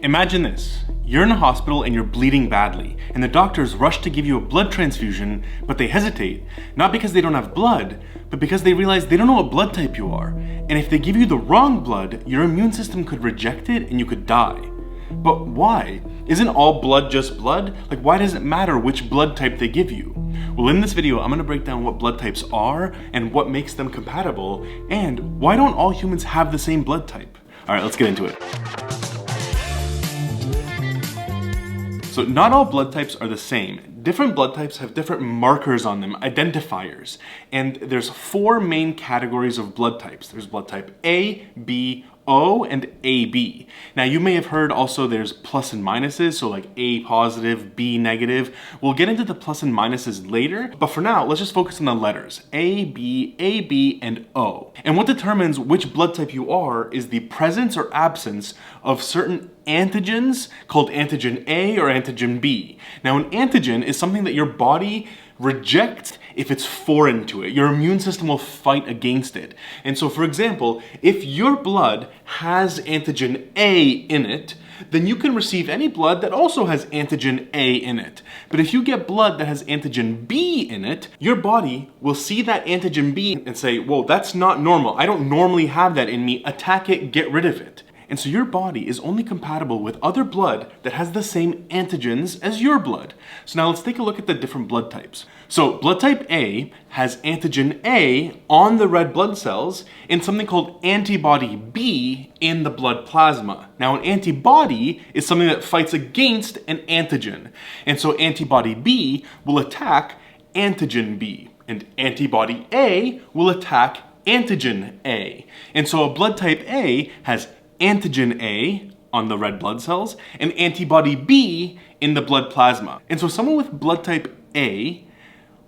Imagine this. You're in a hospital and you're bleeding badly, and the doctors rush to give you a blood transfusion, but they hesitate, not because they don't have blood, but because they realize they don't know what blood type you are. And if they give you the wrong blood, your immune system could reject it and you could die. But why? Isn't all blood just blood? Like, why does it matter which blood type they give you? Well, in this video, I'm gonna break down what blood types are and what makes them compatible, and why don't all humans have the same blood type? All right, let's get into it. So not all blood types are the same. Different blood types have different markers on them, identifiers. And there's 4 main categories of blood types. There's blood type A, B, O, and AB. Now you may have heard also there's plus and minuses, so like A positive, B negative. We'll get into the plus and minuses later, but for now, let's just focus on the letters A, B, and O. And what determines which blood type you are is the presence or absence of certain antigens called antigen A or antigen B. Now an antigen is something that your body rejects if it's foreign to it. Your immune system will fight against it. And so for example, if your blood has antigen A in it, then you can receive any blood that also has antigen A in it. But if you get blood that has antigen B in it, your body will see that antigen B and say, whoa, that's not normal. I don't normally have that in me. Attack it, get rid of it. And so your body is only compatible with other blood that has the same antigens as your blood. So now let's take a look at the different blood types. So blood type A has antigen A on the red blood cells and something called antibody B in the blood plasma. Now an antibody is something that fights against an antigen. And so antibody B will attack antigen B, and antibody A will attack antigen A. And so a blood type A has antigen A on the red blood cells and antibody B in the blood plasma. And so someone with blood type A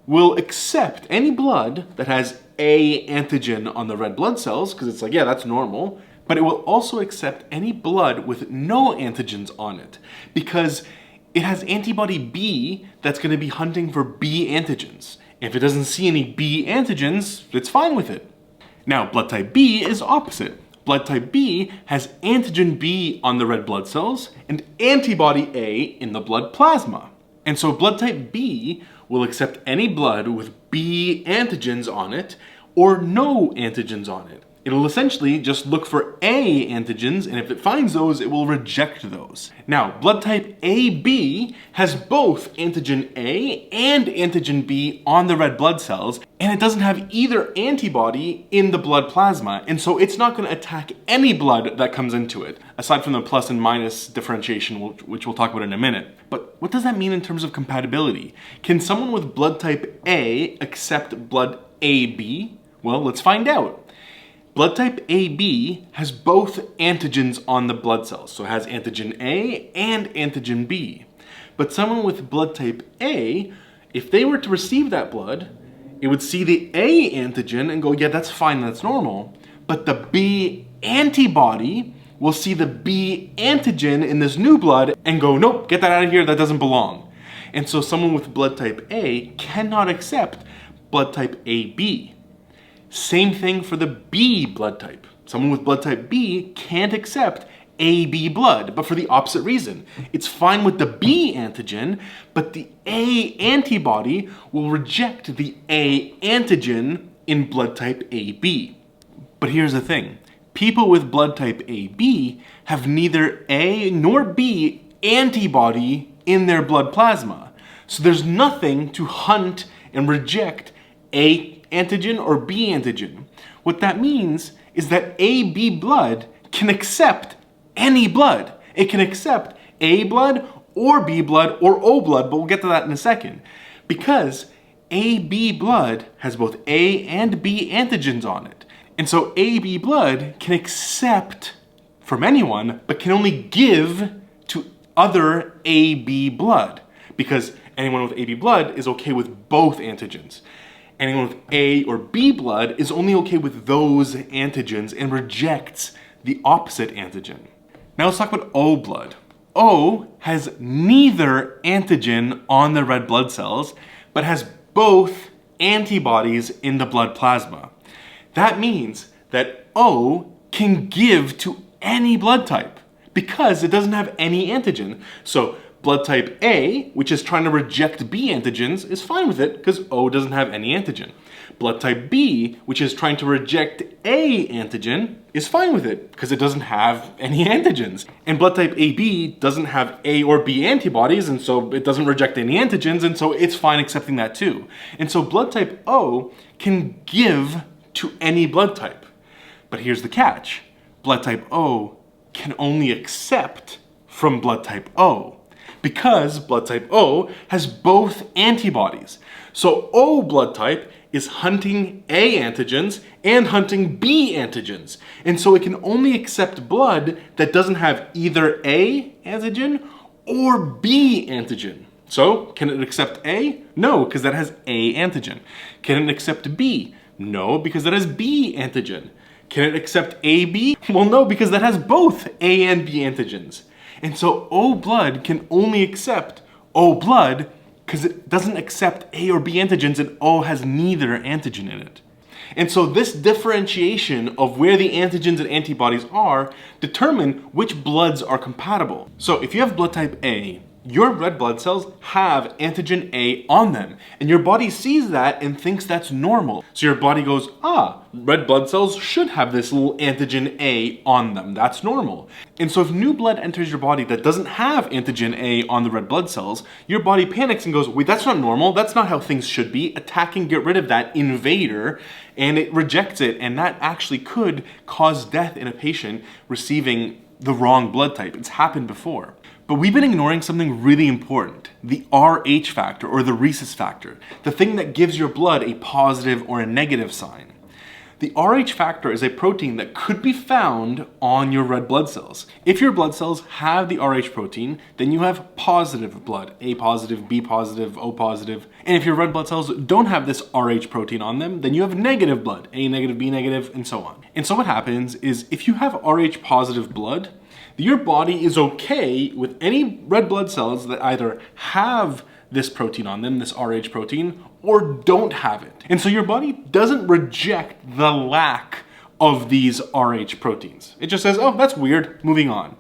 will accept any blood that has A antigen on the red blood cells, because it's like, yeah, that's normal, but it will also accept any blood with no antigens on it, because it has antibody B that's going to be hunting for B antigens. If it doesn't see any B antigens, it's fine with it. Now, blood type B is opposite. Blood type B has antigen B on the red blood cells and antibody A in the blood plasma. And so blood type B will accept any blood with B antigens on it or no antigens on it. It'll essentially just look for A antigens, and if it finds those, it will reject those. Now, blood type AB has both antigen A and antigen B on the red blood cells, and it doesn't have either antibody in the blood plasma, and so it's not going to attack any blood that comes into it, aside from the plus and minus differentiation, which we'll talk about in a minute. But what does that mean in terms of compatibility? Can someone with blood type A accept blood AB? Well, let's find out. Blood type AB has both antigens on the blood cells, so it has antigen A and antigen B. But someone with blood type A, if they were to receive that blood, it would see the A antigen and go, yeah, that's fine, that's normal. But the B antibody will see the B antigen in this new blood and go, nope, get that out of here, that doesn't belong. And so someone with blood type A cannot accept blood type AB. Same thing for the B blood type. Someone with blood type B can't accept AB blood, but for the opposite reason. It's fine with the B antigen, but the A antibody will reject the A antigen in blood type AB. But here's the thing. People with blood type AB have neither A nor B antibody in their blood plasma. So there's nothing to hunt and reject A antigen or B antigen. What that means is that AB blood can accept any blood. It can accept A blood or B blood or O blood, but we'll get to that in a second. Because AB blood has both A and B antigens on it. And so AB blood can accept from anyone, but can only give to other AB blood. Because anyone with AB blood is okay with both antigens. Anyone with A or B blood is only okay with those antigens and rejects the opposite antigen. Now let's talk about O blood. O has neither antigen on the red blood cells, but has both antibodies in the blood plasma. That means that O can give to any blood type, because it doesn't have any antigen. So blood type A, which is trying to reject B antigens, is fine with it because O doesn't have any antigen. Blood type B, which is trying to reject A antigen, is fine with it because it doesn't have any antigens. And blood type AB doesn't have A or B antibodies, and so it doesn't reject any antigens, and so it's fine accepting that too. And so blood type O can give to any blood type. But here's the catch. Blood type O can only accept from blood type O, because blood type O has both antibodies. So O blood type is hunting A antigens and hunting B antigens. And so it can only accept blood that doesn't have either A antigen or B antigen. So can it accept A? No, because that has A antigen. Can it accept B? No, because that has B antigen. Can it accept AB? Well, no, because that has both A and B antigens. And so O blood can only accept O blood because it doesn't accept A or B antigens, and O has neither antigen in it. And so this differentiation of where the antigens and antibodies are determine which bloods are compatible. So if you have blood type A, your red blood cells have antigen A on them, and your body sees that and thinks that's normal. So your body goes, red blood cells should have this little antigen A on them. That's normal. And so if new blood enters your body that doesn't have antigen A on the red blood cells, your body panics and goes, wait, that's not normal. That's not how things should be. Attack and get rid of that invader, and it rejects it, and that actually could cause death in a patient receiving the wrong blood type. It's happened before. But we've been ignoring something really important, the Rh factor, or the rhesus factor, the thing that gives your blood a positive or a negative sign. The Rh factor is a protein that could be found on your red blood cells. If your blood cells have the Rh protein, then you have positive blood, A positive, B positive, O positive. And if your red blood cells don't have this Rh protein on them, then you have negative blood, A negative, B negative, and so on. And so what happens is if you have Rh positive blood, your body is okay with any red blood cells that either have this protein on them, this Rh protein, or don't have it. And so your body doesn't reject the lack of these Rh proteins. It just says, oh, that's weird, moving on.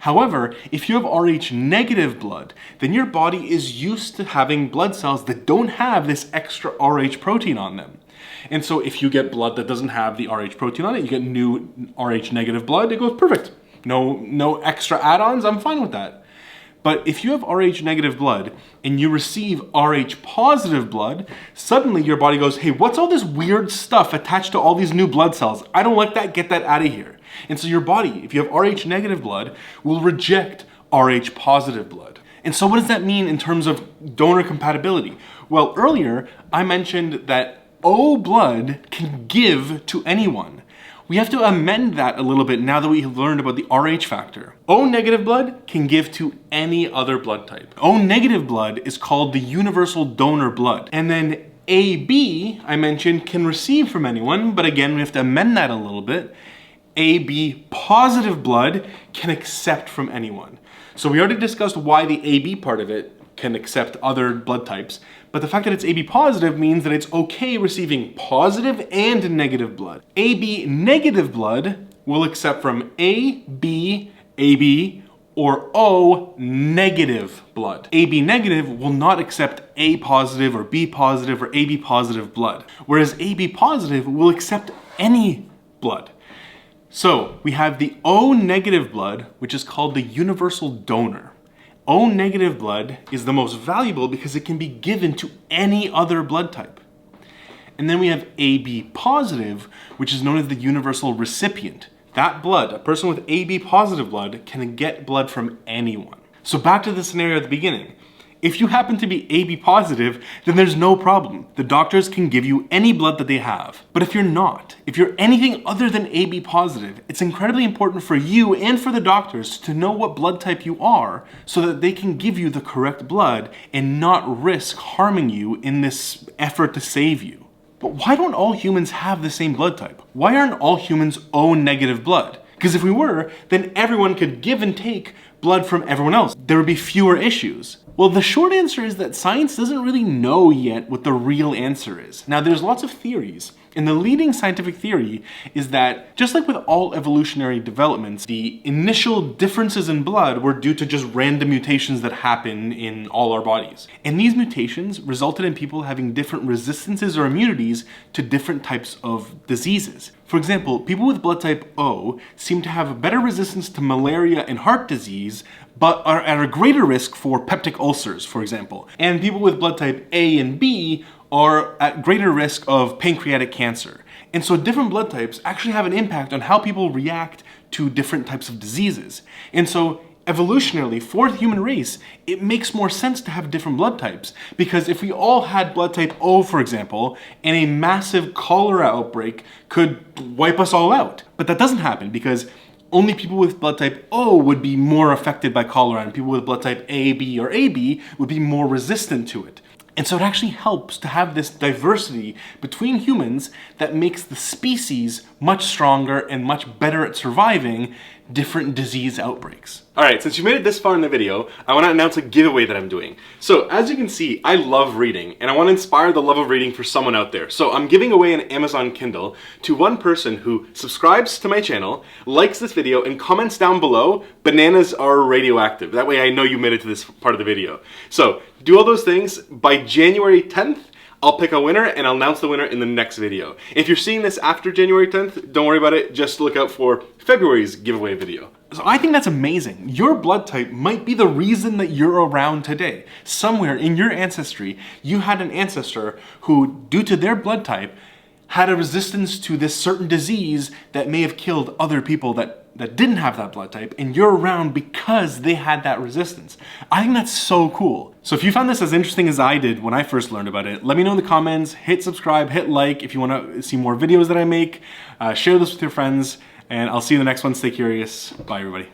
However, if you have Rh negative blood, then your body is used to having blood cells that don't have this extra Rh protein on them. And so if you get blood that doesn't have the Rh protein on it, you get new Rh negative blood, it goes perfect. No extra add-ons, I'm fine with that. But if you have Rh negative blood and you receive Rh positive blood, suddenly your body goes, hey, what's all this weird stuff attached to all these new blood cells? I don't like that, get that out of here. And so your body, if you have Rh negative blood, will reject Rh positive blood. And so what does that mean in terms of donor compatibility? Well, earlier I mentioned that O blood can give to anyone. We have to amend that a little bit now that we have learned about the Rh factor. O negative blood can give to any other blood type. O negative blood is called the universal donor blood. And then AB, I mentioned, can receive from anyone, but again, we have to amend that a little bit. AB positive blood can accept from anyone. So we already discussed why the AB part of it can accept other blood types, but the fact that it's AB positive means that it's okay receiving positive and negative blood. AB negative blood will accept from A, B, AB, or O negative blood. AB negative will not accept A positive or B positive or AB positive blood, whereas AB positive will accept any blood. So we have the O negative blood, which is called the universal donor. O negative blood is the most valuable because it can be given to any other blood type. And then we have AB positive, which is known as the universal recipient. That blood, a person with AB positive blood, can get blood from anyone. So back to the scenario at the beginning. If you happen to be AB positive, then there's no problem. The doctors can give you any blood that they have. But if you're not, if you're anything other than AB positive, it's incredibly important for you and for the doctors to know what blood type you are so that they can give you the correct blood and not risk harming you in this effort to save you. But why don't all humans have the same blood type? Why aren't all humans O negative blood? Because if we were, then everyone could give and take blood from everyone else. There would be fewer issues. Well, the short answer is that science doesn't really know yet what the real answer is. Now, there's lots of theories, And the leading scientific theory is that, just like with all evolutionary developments, the initial differences in blood were due to just random mutations that happen in all our bodies. And these mutations resulted in people having different resistances or immunities to different types of diseases. For example, people with blood type O seem to have a better resistance to malaria and heart disease, but are at a greater risk for peptic ulcers, for example. And people with blood type A and B are at greater risk of pancreatic cancer. And so different blood types actually have an impact on how people react to different types of diseases. And so evolutionarily, for the human race, it makes more sense to have different blood types, because if we all had blood type O, for example, and a massive cholera outbreak could wipe us all out. But that doesn't happen because only people with blood type O would be more affected by cholera, and people with blood type AB or AB would be more resistant to it. And so it actually helps to have this diversity between humans that makes the species much stronger and much better at surviving different disease outbreaks. Alright, since you made it this far in the video, I want to announce a giveaway that I'm doing. So, as you can see, I love reading, and I want to inspire the love of reading for someone out there. So I'm giving away an Amazon Kindle to one person who subscribes to my channel, likes this video, and comments down below, "Bananas are radioactive." That way I know you made it to this part of the video. So, do all those things. By January 10th, I'll pick a winner and I'll announce the winner in the next video. If you're seeing this after January 10th, don't worry about it, just look out for February's giveaway video. So I think that's amazing. Your blood type might be the reason that you're around today. Somewhere in your ancestry, you had an ancestor who, due to their blood type, had a resistance to this certain disease that may have killed other people that didn't have that blood type, and you're around because they had that resistance. I think that's so cool. So if you found this as interesting as I did when I first learned about it, let me know in the comments, hit subscribe, hit like if you want to see more videos that I make, share this with your friends, and I'll see you in the next one. Stay curious. Bye, everybody.